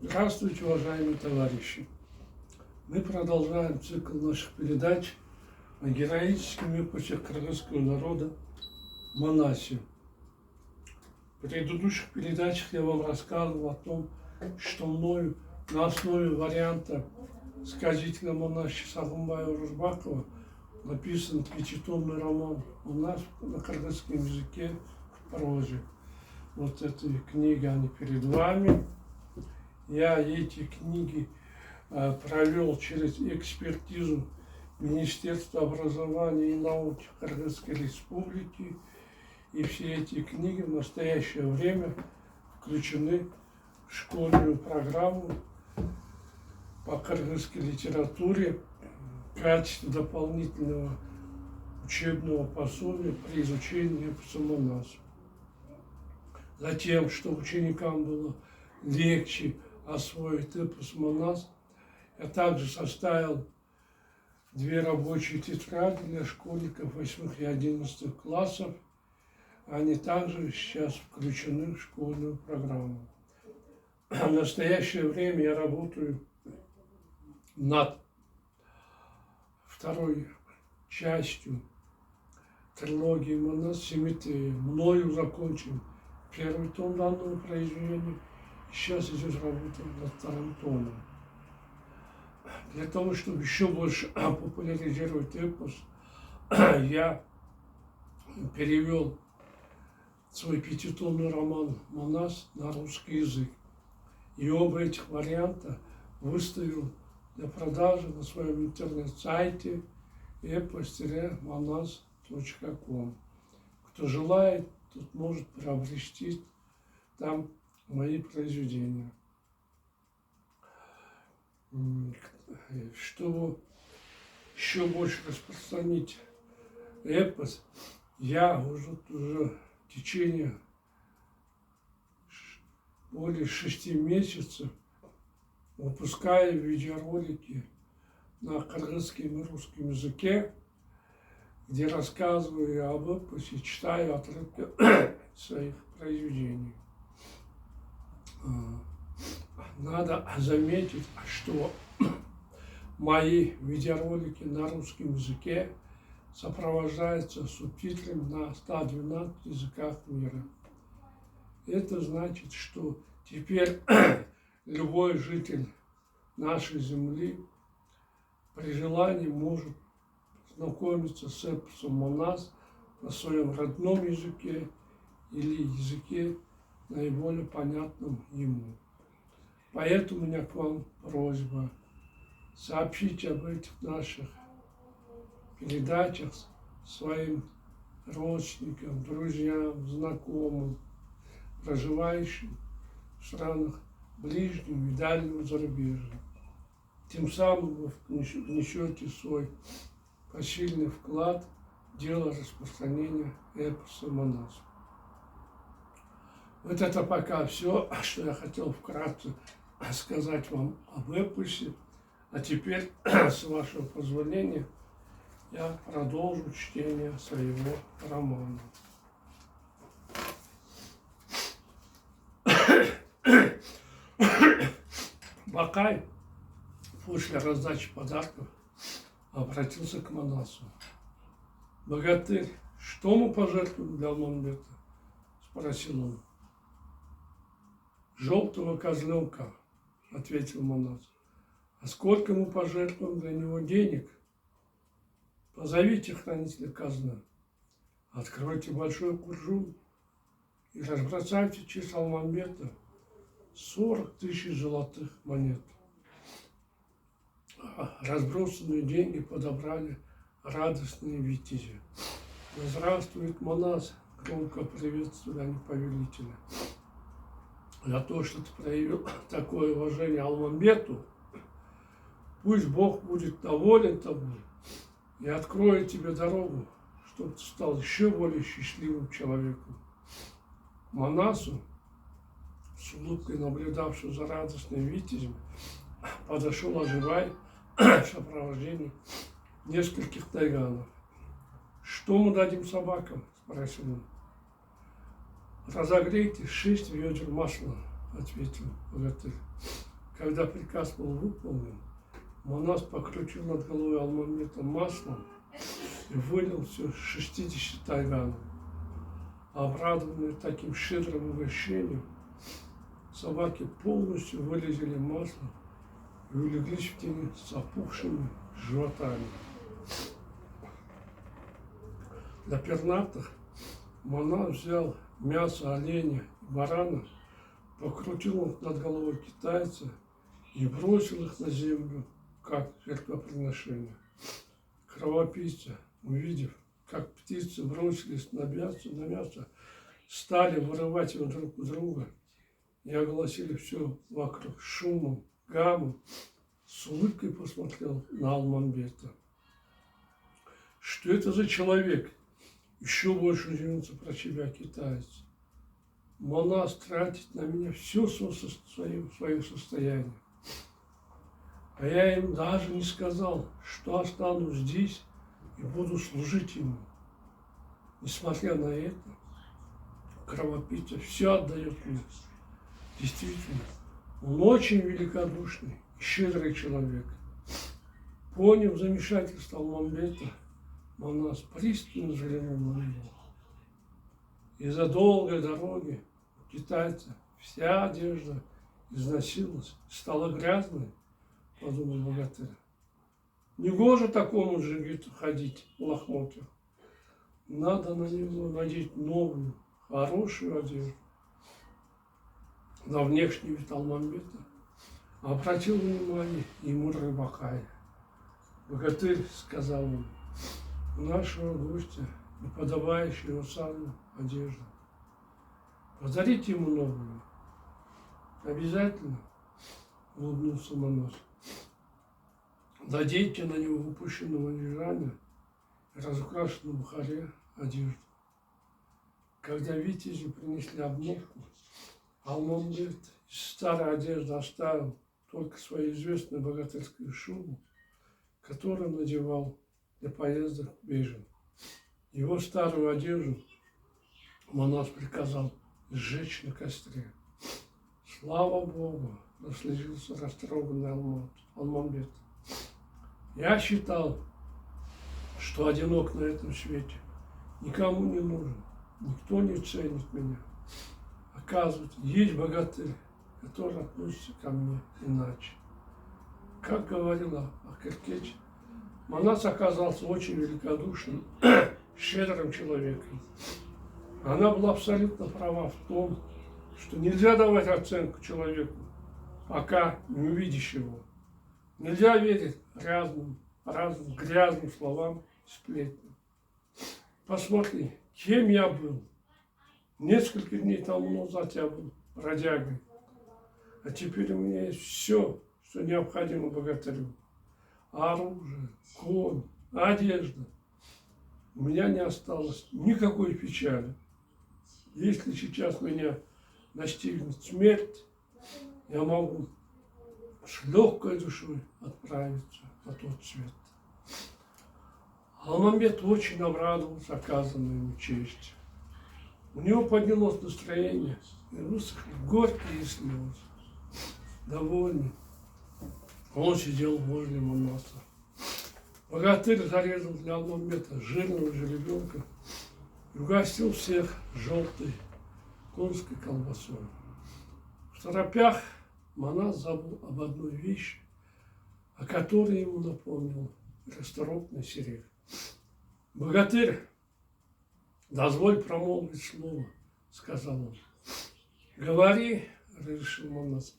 Здравствуйте, уважаемые товарищи! Мы продолжаем цикл наших передач о героическом эпосе кыргызского народа Манасе. В предыдущих передачах я вам рассказывал о том, что мною на основе варианта сказителя Манаши Сагынбаева Ружбакова написан пятитомный роман «Манас» на кыргызском языке в прозе. Вот эти книги, они перед вами. Я эти книги провел через экспертизу Министерства образования и науки Кыргызской Республики. И все эти книги в настоящее время включены в школьную программу по кыргызской литературе в качестве дополнительного учебного пособия при изучении эпоса Манаса. Затем, чтобы ученикам было легче освоить эпос Манас, я также составил 2 рабочие тетради для школьников 8 и 11 классов. Они также сейчас включены в школьную программу. В настоящее время я работаю над второй частью трилогии Манас Семитея. Мною закончен первый том данного произведения. Сейчас идет работа над вторым томом. Для того, чтобы еще больше популяризировать эпос, я перевел свой пятитомный роман «Манас» на русский язык. И оба этих варианта выставил для продажи на своем интернет-сайте epos-manas.com. Кто желает, тот может приобрести там мои произведения. Чтобы еще больше распространить эпос, я уже в течение более 6 месяцев выпускаю видеоролики на кыргызском и русском языке, где рассказываю об эпосе, читаю отрывки своих произведений. Надо заметить, что мои видеоролики на русском языке сопровождаются субтитрами на 112 языках мира. Это значит, что теперь любой житель нашей земли при желании может знакомиться с эпосом Манас на своем родном языке или языке, наиболее понятном ему. Поэтому у меня к вам просьба: сообщите об этих наших передачах своим родственникам, друзьям, знакомым, проживающим в странах ближнего и дальнего зарубежья. Тем самым вы внесете свой посильный вклад в дело распространения эпоса Манаса. Вот это пока все, что я хотел вкратце сказать вам об эпосе. А теперь, с вашего позволения, я продолжу чтение своего романа. Бакай после раздачи подарков обратился к Манасу. «Богатырь, что мы пожертвуем для Алмамбета?» – спросил он. «Желтого козленка», – ответил Манас. «А сколько мы пожертвуем для него денег? Позовите хранителя казны, откройте большой куржун и разбросайте через Алмамбета 40 000 золотых монет». Разбросанные деньги подобрали радостные витязи. «Да здравствует Манас!» – громко приветствовали они повелителя. «За то, что ты проявил такое уважение Алмамбету, пусть Бог будет доволен тобой и откроет тебе дорогу, чтобы ты стал еще более счастливым человеком». Манасу, с улыбкой наблюдавший за радостным витязем, подошел Аживай в сопровождении нескольких тайганов. «Что мы дадим собакам?» – спросил он. «Разогрейте 6 ведер масла», – ответил богатырь. Когда приказ был выполнен, Манас покрутил над головой Алмамбета маслом и вылил все 60 тайганов. Обрадованные таким щедрым угощением, собаки полностью вылезли масло и улеглись в тени с опухшими животами. Для пернатых Манас взял мясо оленя и барана, покрутил их над головой китайца и бросил их на землю, как жертвоприношение. Кровопийцы, увидев, как птицы бросились на мясо, стали вырывать его друг у друга и огласили все вокруг шумом, гамом. С улыбкой посмотрел на Алмамбета. Что это за человек? Еще больше удивился про себя китаец. Манас тратит на меня все свое состояние. А я им даже не сказал, что останусь здесь и буду служить ему. Несмотря на это, кровопийца все отдает мне. Действительно, он очень великодушный и щедрый человек. Поняв замешательство Алмамбета, Манас пристально взглянул на него. Из-за долгой дороги у китайца вся одежда износилась, стала грязной, подумал богатырь. Негоже такому джигиту ходить в лохмотьях. Надо на него надеть новую, хорошую одежду. На внешний вид Алмамбета обратил внимание и мудрый Бакай. Богатырь сказал ему: у нашего гостя неподобающая его сану одежда. Подарите ему новую. Обязательно, улыбнулся Манас. Дадите на него выпущенного лежания и разукрашенную в Бухаре одежду. Когда витязи принесли обновку, Алмамбет из старой одежды оставил только свою известную богатырскую шубу, которую надевал для поездок в Бежин. Его старую одежду Манас приказал сжечь на костре. Слава Богу, наслаждался растроганный Алмамбет. Я считал, что одинок на этом свете, никому не нужен, никто не ценит меня. Оказывается, есть богатырь, который относится ко мне иначе. Как говорила Акеркеч, Манас оказался очень великодушным, щедрым человеком. Она была абсолютно права в том, что нельзя давать оценку человеку, пока не увидишь его. Нельзя верить разным грязным словам, сплетням. Посмотри, кем я был. Несколько дней тому назад я был бродягой, а теперь у меня есть все, что необходимо богатырю. Оружие, конь, одежда. У меня не осталось никакой печали. Если сейчас меня настигнет смерть, я могу с легкой душой отправиться на тот свет. Алмамбет очень обрадовался оказанной ему чести. У него поднялось настроение и высохли горькие слезы. Довольный, он сидел возле Манаса. Богатырь зарезал для Алмамбета жирного жеребенка и угостил всех желтой конской колбасой. В торопях Манас забыл об одной вещи, о которой ему напомнил расторопный Серег. Богатырь, дозволь промолвить слово, сказал он. Говори, разрешил Манас.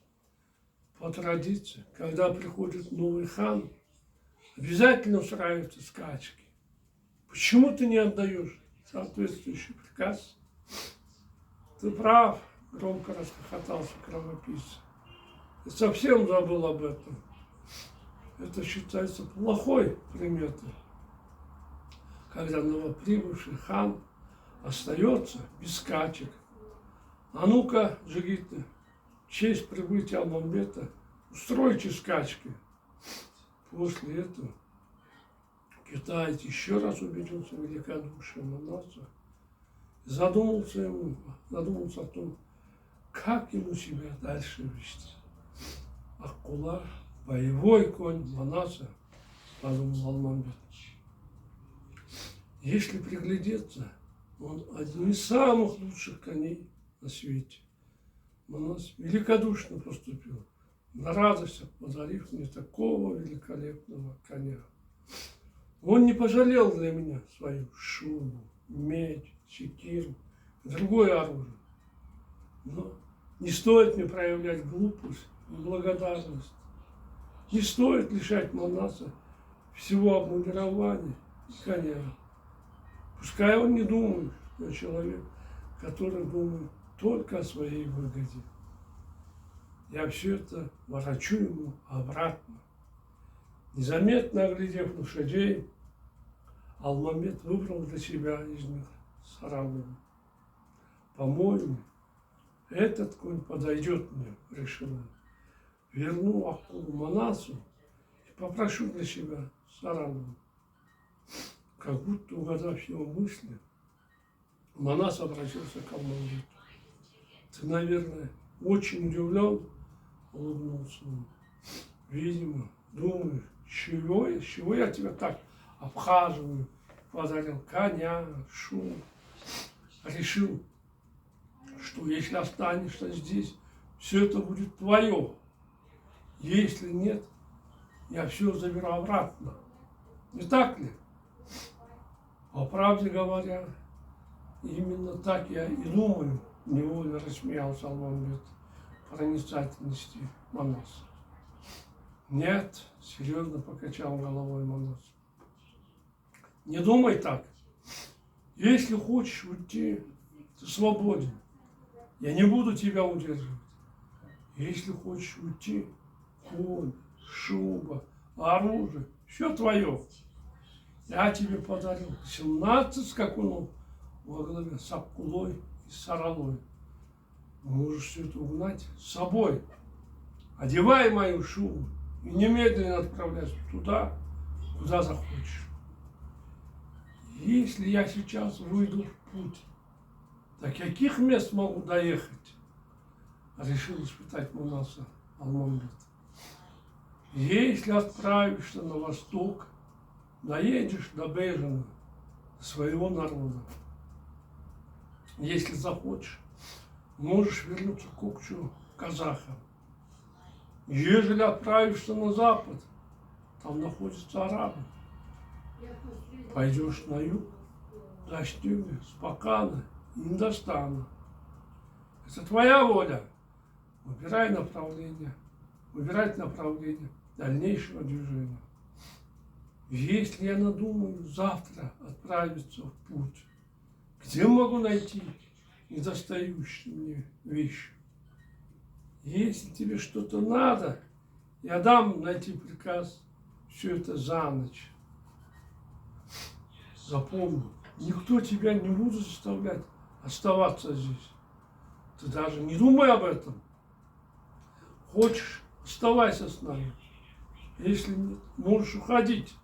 По традиции, когда приходит новый хан, обязательно устраиваются скачки. Почему ты не отдаешь соответствующий приказ? Ты прав, громко расхохотался кровопийца. Ты совсем забыл об этом. Это считается плохой приметой, когда новоприбывший хан остается без скачек. А ну-ка, джигиты, в честь прибытия Алмамбета устройте скачки. После этого китаец еще раз убедился в великодушии Манаса и задумался о том, как ему себя дальше вести. Аккула, боевой конь Манаса, подумал Алмамбет. Если приглядеться, он один из самых лучших коней на свете. Манас великодушно поступил, на радостях подарив мне такого великолепного коня. Он не пожалел для меня свою шубу, меч, секиру, другое оружие. Но не стоит мне проявлять глупость и благодарность. Не стоит лишать Манаса всего обмундирования и коня. Пускай он не думает, но человек, который думает только о своей выгоде. Я все это ворочу ему обратно. Незаметно оглядев лошадей, Алмамбет выбрал для себя из них Саралу. По-моему, этот конь подойдет мне, решил он. Верну Акулу Манасу и попрошу для себя Саралу. Как будто угадав его мысли, Манас обратился к Алмамбету. Ты, наверное, очень удивлен, улыбнулся он. Видимо, думаешь, с чего я тебя так обхаживаю, подарил коня, шубу. Решил, что если останешься здесь, все это будет твое. Если нет, я все заберу обратно. Не так ли? По правде говоря, именно так я и думаю, невольно рассмеялся Алмамбет проницательности Манаса. Нет, серьезно покачал головой Манас. Не думай так. Если хочешь уйти, ты свободен. Я не буду тебя удерживать. Если хочешь уйти, конь, шуба, оружие, все твое. Я тебе подарил 17 скакунов во главе с Акулой и Саралой. Можешь все это угнать с собой. Одевай мою шубу и немедленно отправляйся туда, куда захочешь. Если я сейчас выйду в путь, до каких мест могу доехать? Решил испытать Манаса Алмамбет. Если отправишься на восток, доедешь до Бежена, своего народа. Если захочешь, можешь вернуться к Кукчу, казахам. Ежели отправишься на запад, там находятся арабы. Пойдешь на юг, достигнешь Спокана, Индостана. Это твоя воля. Выбирать направление дальнейшего движения. Если я надумаю завтра отправиться в путь, где могу найти недостающие мне вещи? Если тебе что-то надо, я дам найти приказ все это за ночь. Запомни, никто тебя не будет заставлять оставаться здесь. Ты даже не думай об этом. Хочешь, оставайся с нами. Если нет, можешь уходить.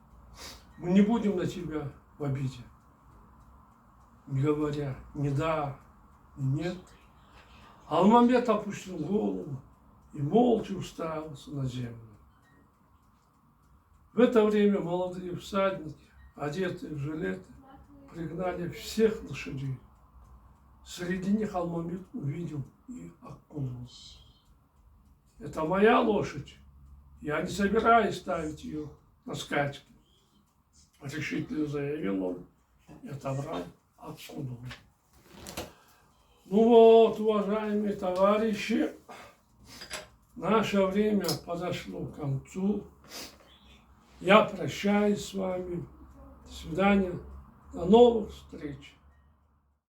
Мы не будем на тебя в обиде. Говоря ни да, ни нет, Алмамбет опустил голову и молча уставился на землю. В это время молодые всадники, одетые в жилеты, пригнали всех лошадей. Среди них Алмамбет увидел и Акулу. Это моя лошадь. Я не собираюсь ставить ее на скачки. Решительно заявил он и отобрал Акулу. Ну вот, уважаемые товарищи, наше время подошло к концу. Я прощаюсь с вами. До свидания. До новых встреч.